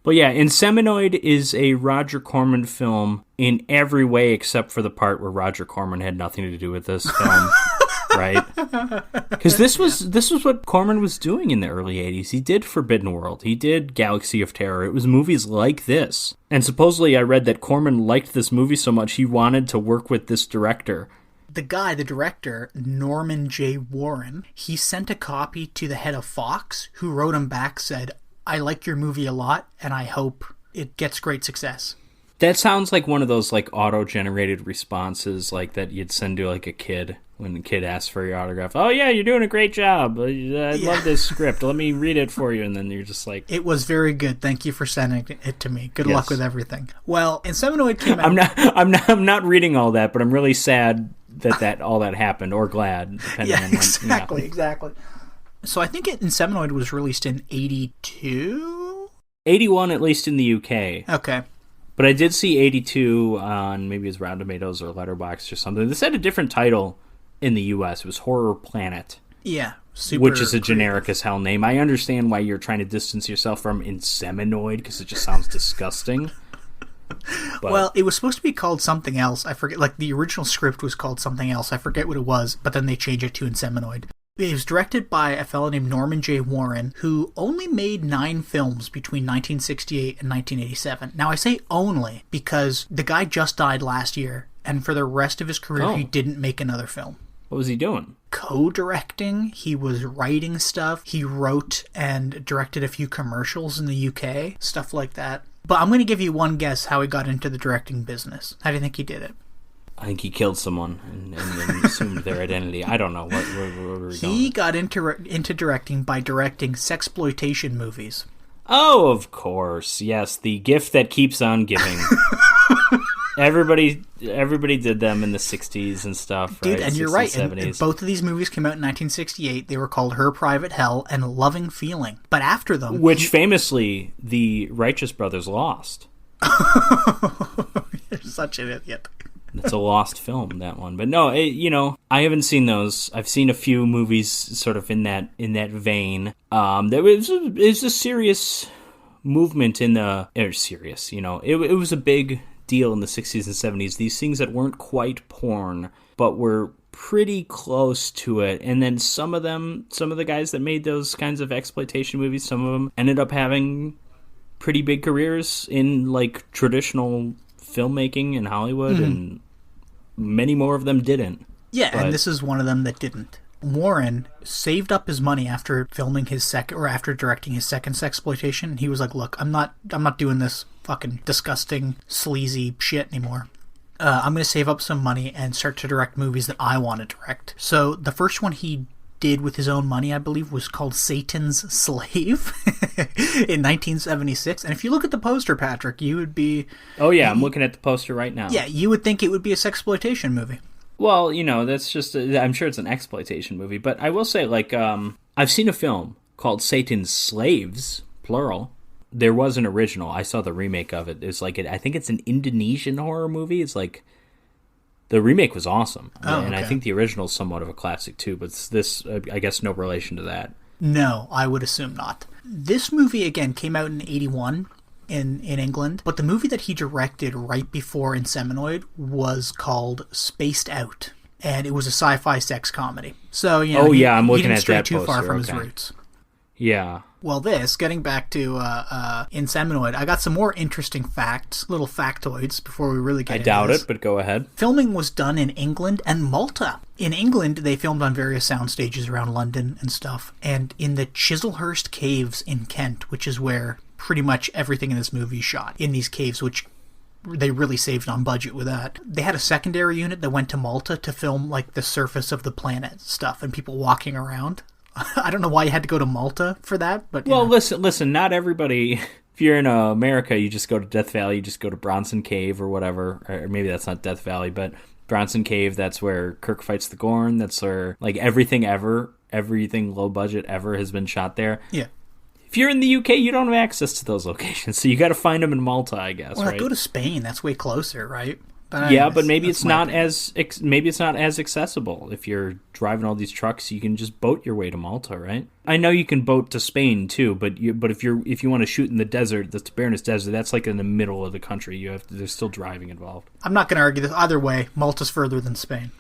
But yeah, Inseminoid is a Roger Corman film in every way except for the part where Roger Corman had nothing to do with this film. Right? Because this was what Corman was doing in the early 80s. He did Forbidden World. He did Galaxy of Terror. It was movies like this. And supposedly I read that Corman liked this movie so much he wanted to work with this director. The director, Norman J. Warren, he sent a copy to the head of Fox, who wrote him back, said, I like your movie a lot, and I hope it gets great success. That sounds like one of those like auto-generated responses like that you'd send to like a kid when the kid asks for your autograph. Oh yeah, you're doing a great job. I love this script. Let me read it for you. And then you're just like, it was very good. Thank you for sending it to me. Good luck with everything. Well, Inseminoid came out. I'm not reading all that, but I'm really sad that all that happened, or glad, depending on when. Exactly. So I think Inseminoid was released in 82? 81, at least in the UK. Okay. But I did see 82 on maybe it was Rotten Tomatoes or Letterboxd or something. This had a different title in the US. It was Horror Planet. Yeah. Which is a generic as hell name. I understand why you're trying to distance yourself from Inseminoid, because it just sounds disgusting. But, well, it was supposed to be called something else. I forget, like the original script was called something else. I forget what it was, but then they changed it to Inseminoid. It was directed by a fellow named Norman J. Warren, who only made 9 films between 1968 and 1987. Now, I say only because the guy just died last year, and for the rest of his career, he didn't make another film. What was he doing? Co-directing. He was writing stuff. He wrote and directed a few commercials in the UK, stuff like that. But I'm going to give you one guess how he got into the directing business. How do you think he did it? I think he killed someone and assumed their identity. I don't know. Where are we going? He got into directing by directing sexploitation movies. Oh, of course. Yes, the gift that keeps on giving. Everybody did them in the 60s and stuff, Dude, right? and you're right. And both of these movies came out in 1968. They were called Her Private Hell and Loving Feeling. But after them... Which famously, the Righteous Brothers lost. You're such an idiot. It's a lost film, that one. But no, I haven't seen those. I've seen a few movies sort of in that vein. There was a serious movement in the... serious, it was a big deal in the 60s and 70s. These things that weren't quite porn, but were pretty close to it. And then some of the guys that made those kinds of exploitation movies, some of them ended up having pretty big careers in like traditional filmmaking in Hollywood, and many more of them didn't. Yeah, and this is one of them that didn't. Warren saved up his money after filming after directing his second sexploitation. He was like, "Look, I'm not doing this fucking disgusting, sleazy shit anymore. I'm going to save up some money and start to direct movies that I want to direct." So the first one he did with his own money, I believe, was called Satan's Slave in 1976. And if you look at the poster, Patrick, you would be... Oh yeah, I'm looking at the poster right now. Yeah, you would think it would be a sexploitation movie. Well, that's just... I'm sure it's an exploitation movie, but I will say, like, I've seen a film called Satan's Slaves, plural. There was an original. I saw the remake of it. It's like, I think it's an Indonesian horror movie. It's like... The remake was awesome, and I think the original is somewhat of a classic too, but this, I guess, no relation to that. No, I would assume not. This movie, again, came out in 81 in England, but the movie that he directed right before Inseminoid was called Spaced Out, and it was a sci-fi sex comedy. So, I'm looking at that stray too poster. far from his roots. Yeah. Well, getting back to Inseminoid, I got some more interesting facts, little factoids, before we really get into this. I doubt it, but go ahead. Filming was done in England and Malta. In England, they filmed on various sound stages around London and stuff, and in the Chislehurst Caves in Kent, which is where pretty much everything in this movie is shot, in these caves, which they really saved on budget with that. They had a secondary unit that went to Malta to film like the surface of the planet stuff and people walking around. I don't know why you had to go to Malta for that, but... Well, listen, not everybody... If you're in America, you just go to Death Valley, you just go to Bronson Cave or whatever. Or maybe that's not Death Valley, but Bronson Cave, that's where Kirk fights the Gorn. That's where, like, everything low budget ever has been shot there. Yeah. If you're in the UK, you don't have access to those locations, so you got to find them in Malta, I guess, right? Go to Spain. That's way closer, right? But Yeah, anyways, but maybe that's it's my not opinion. maybe it's not as accessible. If you're driving all these trucks, you can just boat your way to Malta, right? I know you can boat to Spain too, but if you want to shoot in the desert, the Tabernas Desert, that's like in the middle of the country. There's still driving involved. I'm not going to argue this. Either way, Malta's further than Spain.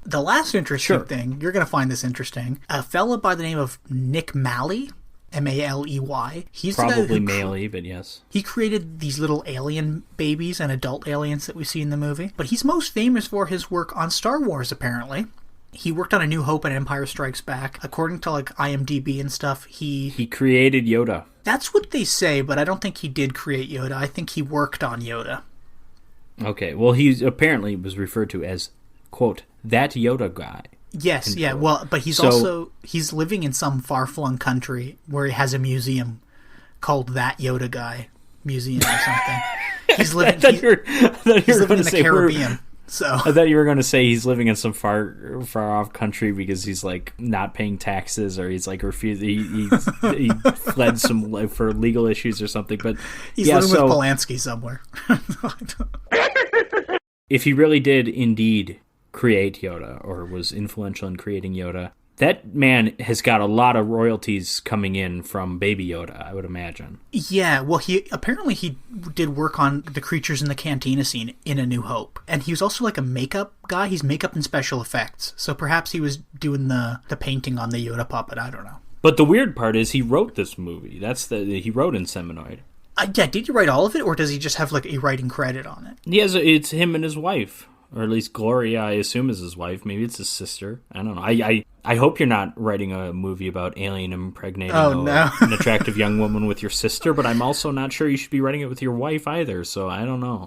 The last interesting Sure. thing, you're going to find this interesting. A fella by the name of Nick Malley, Maley. He's the guy Probably who Maley, but yes. he created these little alien babies and adult aliens that we see in the movie. But he's most famous for his work on Star Wars, apparently. He worked on A New Hope and Empire Strikes Back. According to like IMDb and stuff, He created Yoda. that's what they say, but I don't think he did create Yoda. I think he worked on Yoda. Okay, well, he apparently was referred to as, quote, that Yoda guy. Yes, yeah, quote. well, but he's So- also he's living in some far-flung country where he has a museum called That Yoda Guy Museum or something. He's living I thought you were he's living going in to the say Caribbean. So I thought you were going to say he's living in some far off country because he's like not paying taxes or he's like refused. He fled some for legal issues or something. But he's yeah, living so with Polanski somewhere. if he really did indeed create Yoda or was influential in creating Yoda, that man has got a lot of royalties coming in from Baby Yoda, I would imagine. Yeah, well, he did work on the creatures in the cantina scene in A New Hope, and he was also like a makeup guy. He's makeup and special effects, so perhaps he was doing the painting on the Yoda puppet. I don't know. But the weird part is he wrote this movie. He wrote Inseminoid. Yeah, did you write all of it, or does he just have like a writing credit on it? It's him and his wife, or at least Gloria, I assume, is his wife. Maybe it's his sister. I don't know. I hope you're not writing a movie about alien impregnating an attractive young woman with your sister, but I'm also not sure you should be writing it with your wife either, so I don't know.